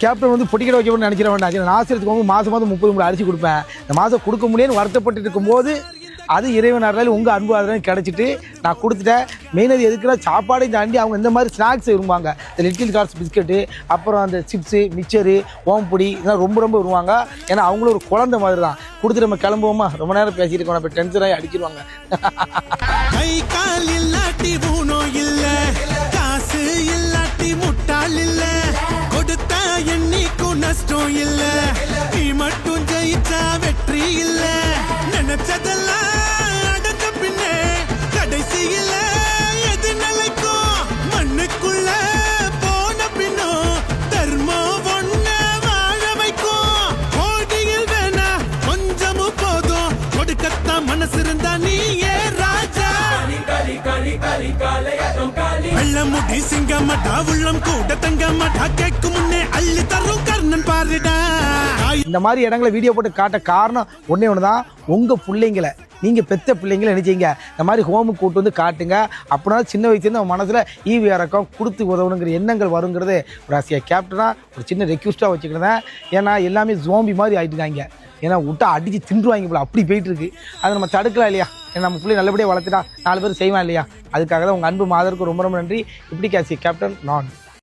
Captain வந்து பொட்டிக்கடை வைக்கணும்னு நினைக்கிற வேண்டாம். நான் ஆசிரியத்துக்கு வந்து மாதம் 30 அரிசி கொடுப்பேன். இந்த மாதம் கொடுக்க முடியும்னு வருத்தப்பட்டு இருக்கும்போது அது இறைவன் அருளால் உங்கள் அன்பு அதெல்லாம் கிடச்சிட்டு நான் கொடுத்துட்டேன். மெயினது எதுக்குன்னா சாப்பாடையும் தாண்டி அவங்க இந்த மாதிரி ஸ்நாக்ஸ் விரும்புவாங்க. இந்த லிட்டில் கார்ஸ் பிஸ்கெட்டு, அப்புறம் அந்த சிப்ஸு, மிக்சரு, ஓம்பொடி இதெல்லாம் ரொம்ப ரொம்ப விரும்புவாங்க. ஏன்னா அவங்களும் ஒரு குழந்தை மாதிரி தான். கொடுத்துட்டு நம்ம கிளம்புவோமா, ரொம்ப நேரம் பேசிட்டு இருக்கோம், இப்போ டென்ஷன் ஆகி அடிச்சிருவாங்க. கை கால் இல்லாட்டி ஊனம் இல்ல, காசு இல்லாட்டி முட்டாள் இல்ல, கொடுத்த என்னைக்கும் நஷ்டம் இல்ல, நீ மட்டும் ஜெயிச்சா வெற்றி இல்ல, நினைச்சதெல்லாம் அடைஞ்ச பின்னே கடைசியில எது நிலைக்கும், மண்ணுக்குள்ள போன பின்னும் தர்மம் ஒண்ண வாழ வைக்கும், கோடியில் வேணா கொஞ்சமும் போதும், கொடுக்கத்தான் மனசு இருந்தா நீயே ராஜா. வெள்ளமுடி சிங்கமடா உள்ளம் கூட தங்கமடா, கேட்கும் முன்னே அள்ளி தரும் கர்ணன் பாருடா. இந்த மாதிரி இடங்களை வீடியோ போட்டு காட்ட காரணம் ஒன்றே ஒன்று தான், உங்கள் பிள்ளைங்களை நீங்கள் பெற்ற பிள்ளைங்களை நினைச்சிங்க இந்த மாதிரி ஹோமுக்கு கூட்டு வந்து காட்டுங்க. அப்படின்னா சின்ன வயசுலேருந்து அவன் மனசில் ஈவி இறக்கம் கொடுத்து உதவணுங்கிற எண்ணங்கள் வருங்கிறது ஒரு ஆசியா கேப்டனாக ஒரு சின்ன ரெக்யூஸ்ட்டாக வச்சுக்கிட்டேன். ஏன்னா எல்லாமே ஜோம்பி மாதிரி ஆகிட்டுருக்காங்க. ஏன்னா விட்டா அடித்து தின்றுவாங்க போல, அப்படி போயிட்டு இருக்கு. அதை நம்ம தடுக்கலாம் இல்லையா? ஏன்னா நம்ம பிள்ளை நல்லபடியாக வளர்த்துட்டா 4 பேர் செய்வான் இல்லையா? அதுக்காக தான் உங்கள் அன்பு மாதருக்கு ரொம்ப ரொம்ப நன்றி. இப்படி ஆசியா கேப்டன் நான்.